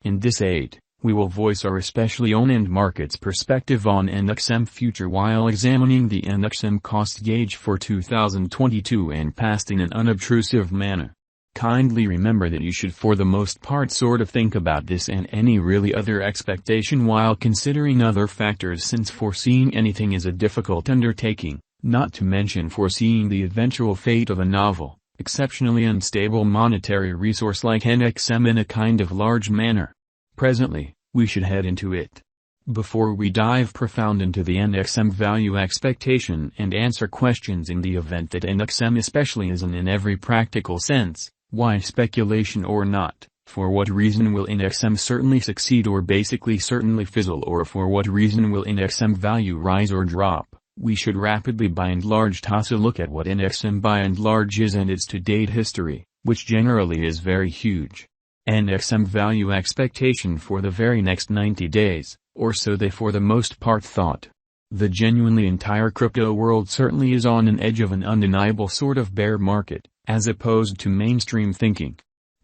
In this aid, we will voice our especially on-end markets perspective on NXM future while examining the NXM cost gauge for 2022 and past in an unobtrusive manner. Kindly remember that you should for the most part sort of think about this and any really other expectation while considering other factors, since foreseeing anything is a difficult undertaking, not to mention foreseeing the eventual fate of a novel, exceptionally unstable monetary resource like NXM in a kind of large manner. Presently, we should head into it. Before we dive profound into the NXM value expectation and answer questions in the event that NXM especially isn't in every practical sense, why speculation or not, for what reason will NXM certainly succeed or basically certainly fizzle, or for what reason will NXM value rise or drop, we should rapidly by and large toss a look at what NXM by and large is and its to-date history, which generally is very huge. NXM value expectation for the very next 90 days, or so they for the most part thought. The genuinely entire crypto world certainly is on an edge of an undeniable sort of bear market, as opposed to mainstream thinking.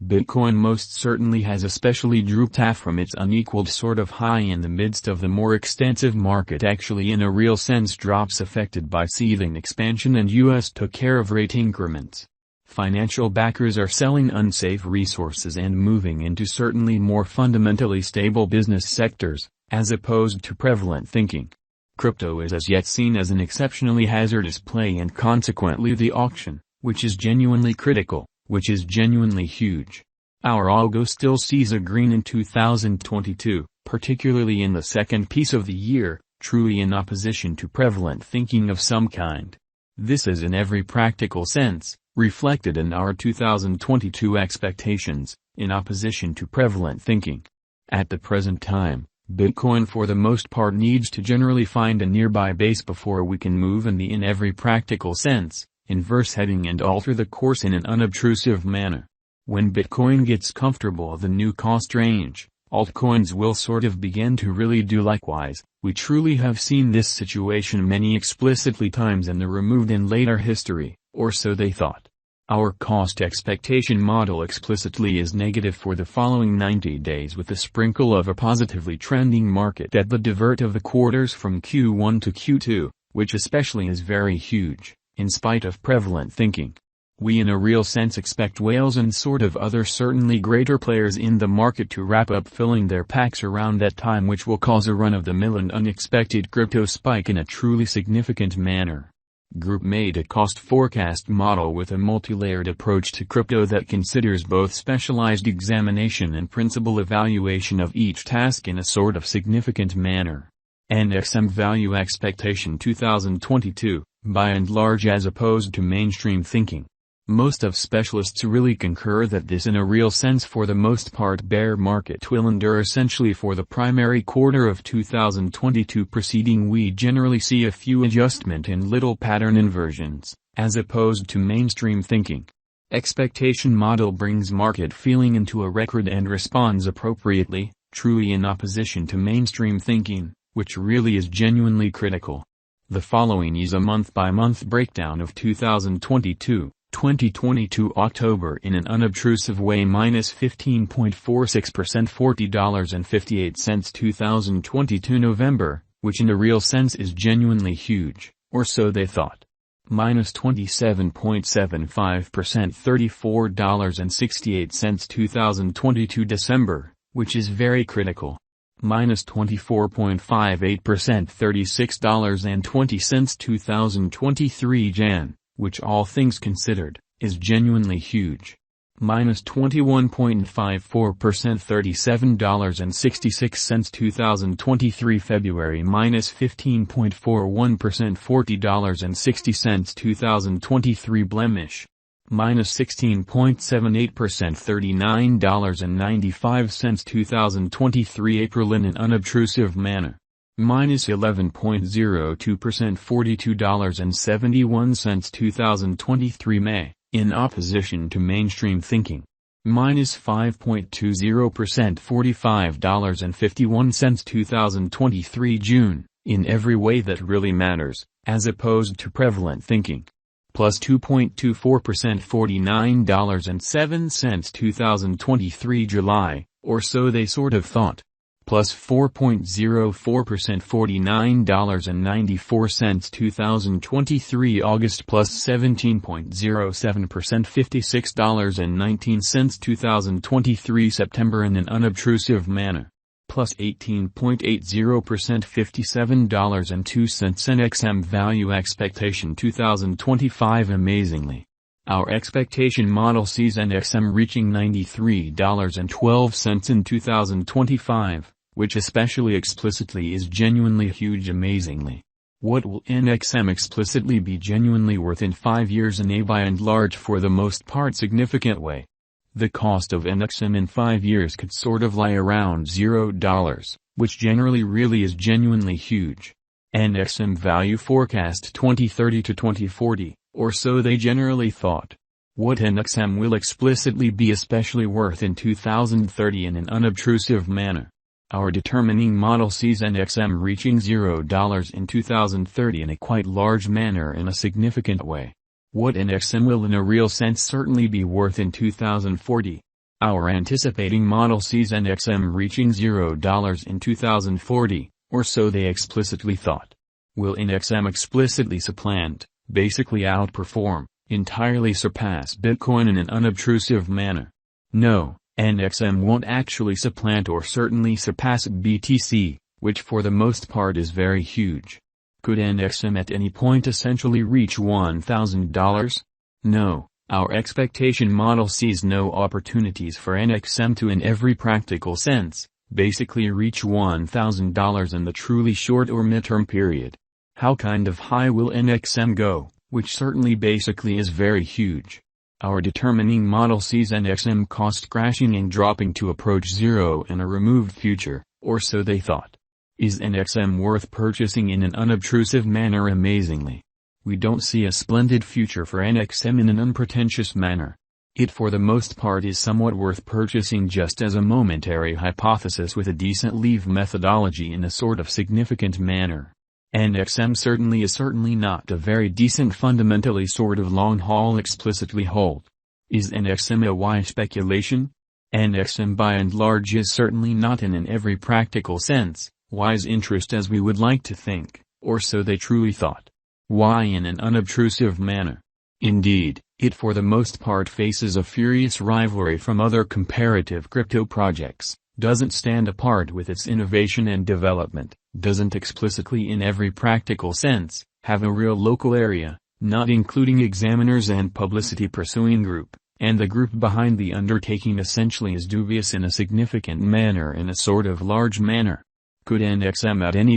Bitcoin most certainly has especially drooped half from its unequaled sort of high in the midst of the more extensive market, actually in a real sense drops affected by seething expansion and US took care of rate increments. Financial backers are selling unsafe resources and moving into certainly more fundamentally stable business sectors, as opposed to prevalent thinking. Crypto is as yet seen as an exceptionally hazardous play, and consequently the auction, which is genuinely critical, which is genuinely huge. Our algo still sees a green in 2022, particularly in the second piece of the year, truly in opposition to prevalent thinking of some kind. This is in every practical sense reflected in our 2022 expectations, in opposition to prevalent thinking. At the present time, Bitcoin for the most part needs to generally find a nearby base before we can move in every practical sense, inverse heading and alter the course in an unobtrusive manner. When Bitcoin gets comfortable the new cost range, altcoins will sort of begin to really do likewise. We truly have seen this situation many explicitly times in the removed and later history, or so they thought. Our cost expectation model explicitly is negative for the following 90 days with a sprinkle of a positively trending market at the divert of the quarters from Q1 to Q2, which especially is very huge, in spite of prevalent thinking. We in a real sense expect whales and sort of other certainly greater players in the market to wrap up filling their packs around that time, which will cause a run-of-the-mill and unexpected crypto spike in a truly significant manner. Group made a cost forecast model with a multi-layered approach to crypto that considers both specialized examination and principal evaluation of each task in a sort of significant manner. NXM value expectation 2022, by and large as opposed to mainstream thinking. Most of specialists really concur that this in a real sense for the most part bear market will endure essentially for the primary quarter of 2022 preceding. We generally see a few adjustment and little pattern inversions, as opposed to mainstream thinking. Expectation model brings market feeling into a record and responds appropriately, truly in opposition to mainstream thinking, which really is genuinely critical. The following is a month-by-month breakdown of 2022. 2022 October in an unobtrusive way minus 15.46% $40.58 2022 November, which in a real sense is genuinely huge, or so they thought. Minus 27.75% $34.68 2022 December, which is very critical. Minus 24.58% $36.20 2023 Jan. Which all things considered, is genuinely huge. Minus 21.54% $37.66 2023 February minus 15.41% $40.60 2023 Blemish. Minus 16.78% $39.95 2023 April in an unobtrusive manner. Minus 11.02% $42.71 2023 May, in opposition to mainstream thinking. Minus 5.20% $45.51 2023 June, in every way that really matters, as opposed to prevalent thinking. plus 2.24% $49.07 2023 July, or so they sort of thought. Plus 4.04% $49.94 2023 August, plus 17.07% $56.19 2023 September in an unobtrusive manner. Plus 18.80% $57.02 NXM value expectation 2025 amazingly. Our expectation model sees NXM reaching $93.12 in 2025, which especially explicitly is genuinely huge amazingly. What will NXM explicitly be genuinely worth in 5 years in a by and large for the most part significant way? The cost of NXM in 5 years could sort of lie around $0, which generally really is genuinely huge. NXM value forecast 2030 to 2040, or so they generally thought. What NXM will explicitly be especially worth in 2030 in an unobtrusive manner. Our determining model sees NXM reaching $0 in 2030 in a quite large manner in a significant way. What NXM will in a real sense certainly be worth in 2040. Our anticipating model sees NXM reaching $0 in 2040, or so they explicitly thought. Will NXM explicitly supplant, basically outperform, entirely surpass Bitcoin in an unobtrusive manner? No, NXM won't actually supplant or certainly surpass BTC, which for the most part is very huge. Could NXM at any point essentially reach $1,000? No, our expectation model sees no opportunities for NXM to in every practical sense, basically reach $1,000 in the truly short or midterm period. How kind of high will NXM go, which certainly basically is very huge? Our determining model sees NXM cost crashing and dropping to approach zero in a removed future, or so they thought. Is NXM worth purchasing in an unobtrusive manner? Amazingly, we don't see a splendid future for NXM in an unpretentious manner. It for the most part is somewhat worth purchasing just as a momentary hypothesis with a decent leave methodology in a sort of significant manner. NXM certainly is not a very decent fundamentally sort of long haul explicitly hold. Is NXM a wise speculation? NXM by and large is certainly not in every practical sense wise interest as we would like to think, or so they truly thought. Why in an unobtrusive manner? Indeed, it for the most part faces a furious rivalry from other comparative crypto projects, doesn't stand apart with its innovation and development, doesn't explicitly in every practical sense, have a real local area, not including examiners and publicity pursuing group, and the group behind the undertaking essentially is dubious in a significant manner in a sort of large manner. Could NXM at any